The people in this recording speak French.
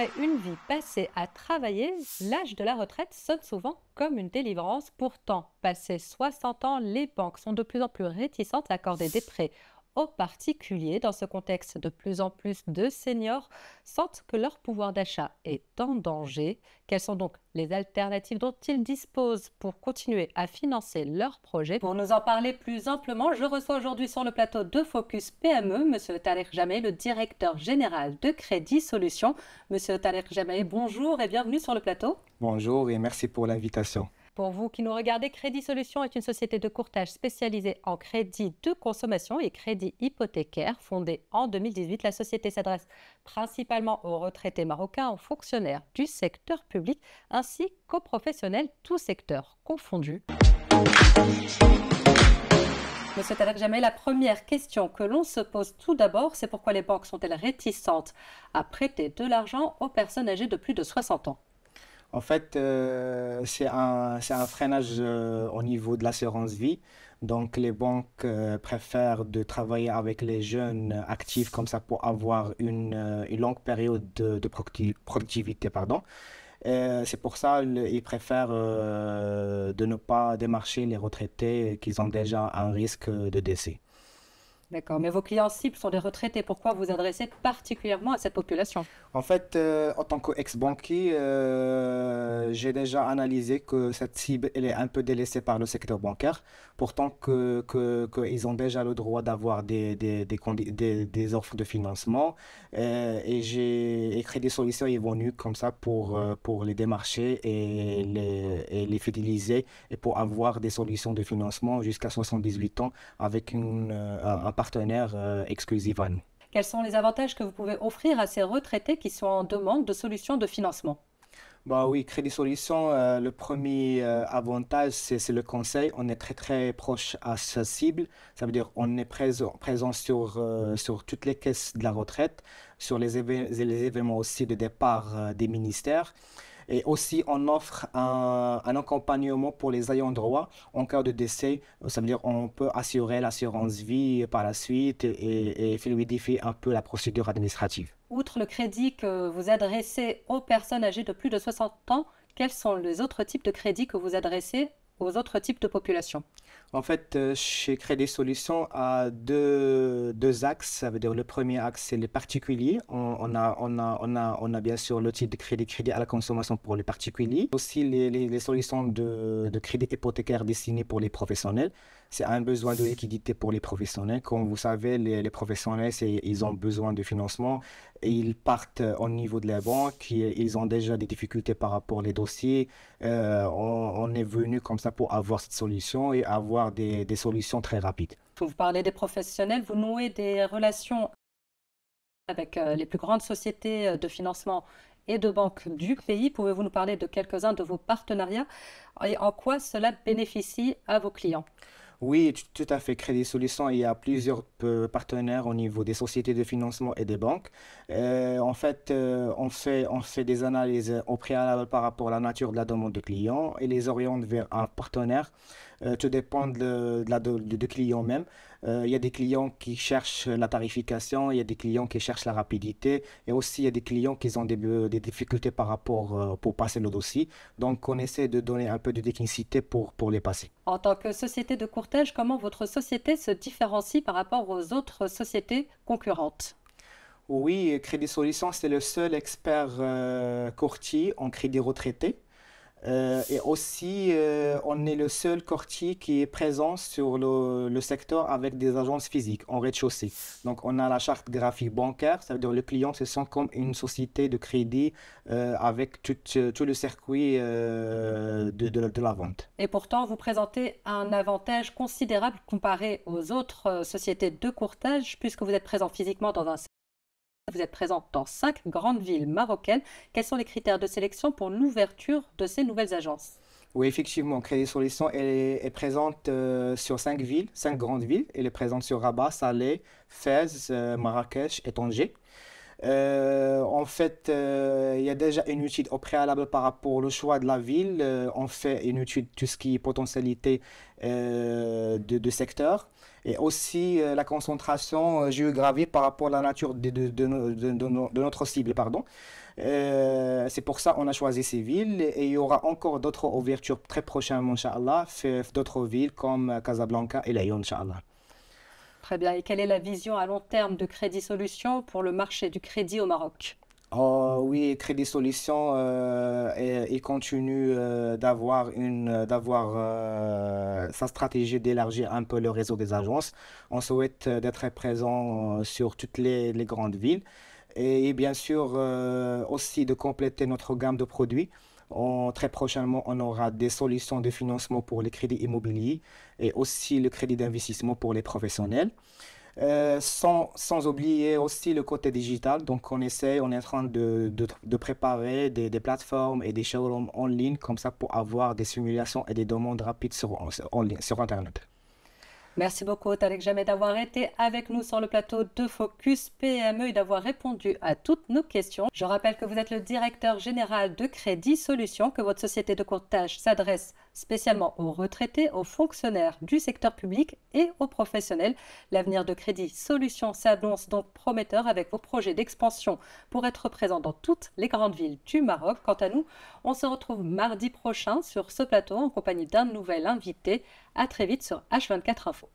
Après une vie passée à travailler, l'âge de la retraite sonne souvent comme une délivrance. Pourtant, passé 60 ans, les banques sont de plus en plus réticentes à accorder des prêts aux particuliers. Dans ce contexte, de plus en plus de seniors sentent que leur pouvoir d'achat est en danger. Quelles sont donc les alternatives dont ils disposent pour continuer à financer leurs projets? Pour nous en parler plus amplement, je reçois aujourd'hui sur le plateau de Focus PME, Monsieur Tariq Jameh, le directeur général de Crédit Solutions. Monsieur Tariq Jameh, bonjour et bienvenue sur le plateau. Bonjour et merci pour l'invitation. Pour vous qui nous regardez, Crédit Solutions est une société de courtage spécialisée en crédit de consommation et crédit hypothécaire. Fondée en 2018, la société s'adresse principalement aux retraités marocains, aux fonctionnaires du secteur public ainsi qu'aux professionnels, tous secteurs confondus. Monsieur Tariq Jameh, la première question que l'on se pose tout d'abord, c'est pourquoi les banques sont-elles réticentes à prêter de l'argent aux personnes âgées de plus de 60 ans? En fait, c'est un freinage au niveau de l'assurance vie. Donc, les banques préfèrent de travailler avec les jeunes actifs comme ça pour avoir une longue période de productivité, pardon. C'est pour ça qu'ils préfèrent de ne pas démarcher les retraités qui ont déjà un risque de décès. D'accord, mais vos clients cibles sont des retraités. Pourquoi vous adressez particulièrement à cette population? En fait, en tant qu'ex-banquier, j'ai déjà analysé que cette cible elle est un peu délaissée par le secteur bancaire, pourtant qu'ils ont déjà le droit d'avoir des offres de financement. Et Crédit Solutions est venu comme ça pour les démarcher et les fidéliser et pour avoir des solutions de financement jusqu'à 78 ans avec un partenaire exclusif à nous. Quels sont les avantages que vous pouvez offrir à ces retraités qui sont en demande de solutions de financement? Bah oui, Crédit Solutions, le premier avantage, c'est le conseil. On est très très proche à sa cible. Ça veut dire on est présent sur toutes les caisses de la retraite, sur les événements aussi de départ des ministères. Et aussi, on offre un accompagnement pour les ayants droit en cas de décès. Ça veut dire on peut assurer l'assurance vie par la suite et fluidifier un peu la procédure administrative. Outre le crédit que vous adressez aux personnes âgées de plus de 60 ans, quels sont les autres types de crédits que vous adressez aux autres types de populations? En fait, chez Crédit Solutions, à deux axes. Ça veut dire le premier axe, c'est les particuliers. On a bien sûr le type de crédit à la consommation pour les particuliers. Aussi les solutions de crédit hypothécaire destinées pour les professionnels. C'est un besoin de liquidité pour les professionnels. Comme vous savez, les professionnels, ils ont besoin de financement. Et ils partent au niveau de la banque. Ils ont déjà des difficultés par rapport aux dossiers. On est venu comme ça pour avoir cette solution et avoir des solutions très rapides. Vous parlez des professionnels, vous nouez des relations avec les plus grandes sociétés de financement et de banques du pays. Pouvez-vous nous parler de quelques-uns de vos partenariats et en quoi cela bénéficie à vos clients? Oui, tout à fait. Crédit Solutions, il y a plusieurs partenaires au niveau des sociétés de financement et des banques. En fait, on fait des analyses au préalable par rapport à la nature de la demande de client et les oriente vers un partenaire. Tout dépend du client même. Il y a des clients qui cherchent la tarification, il y a des clients qui cherchent la rapidité et aussi il y a des clients qui ont des difficultés par rapport pour passer le dossier. Donc, on essaie de donner un peu de technicité pour les passer. En tant que société de courtage, comment votre société se différencie par rapport aux autres sociétés concurrentes? Oui, Crédit Solutions, c'est le seul expert courtier en crédit retraité. Et aussi, on est le seul courtier qui est présent sur le secteur avec des agences physiques en rez-de-chaussée. Donc, on a la charte graphique bancaire, ça veut dire que le client se sent comme une société de crédit avec tout le circuit de la vente. Et pourtant, vous présentez un avantage considérable comparé aux autres sociétés de courtage, puisque vous êtes présent physiquement dans un... Vous êtes présent dans 5 grandes villes marocaines. Quels sont les critères de sélection pour l'ouverture de ces nouvelles agences? Oui, effectivement, Crédit Solutions est présente sur 5 villes, 5 grandes villes. Elle est présente sur Rabat, Salé, Fès, Marrakech et Tanger. En fait, il y a déjà une étude au préalable par rapport au choix de la ville. On fait une étude tout ce qui est potentialité de secteur et aussi la concentration géographique par rapport à la nature de notre cible, pardon. C'est pour ça qu'on a choisi ces villes et il y aura encore d'autres ouvertures très prochainement, Inch'Allah, d'autres villes comme Casablanca et Lyon, Inch'Allah. Très bien. Et quelle est la vision à long terme de Crédit Solutions pour le marché du crédit au Maroc? Oh, oui, Crédit Solutions, il continue d'avoir sa stratégie d'élargir un peu le réseau des agences. On souhaite d'être présent sur toutes les grandes villes et bien sûr aussi de compléter notre gamme de produits. Très prochainement, on aura des solutions de financement pour les crédits immobiliers et aussi le crédit d'investissement pour les professionnels. Sans oublier aussi le côté digital. Donc, on est en train de préparer des plateformes et des showrooms en ligne comme ça pour avoir des simulations et des demandes rapides en ligne, sur Internet. Merci beaucoup, Tarek Jamed, d'avoir été avec nous sur le plateau de Focus PME et d'avoir répondu à toutes nos questions. Je rappelle que vous êtes le directeur général de Crédit Solutions, que votre société de courtage s'adresse spécialement aux retraités, aux fonctionnaires du secteur public et aux professionnels. L'avenir de Crédit Solutions s'annonce donc prometteur avec vos projets d'expansion pour être présent dans toutes les grandes villes du Maroc. Quant à nous, on se retrouve mardi prochain sur ce plateau en compagnie d'un nouvel invité. À très vite sur H24 Info.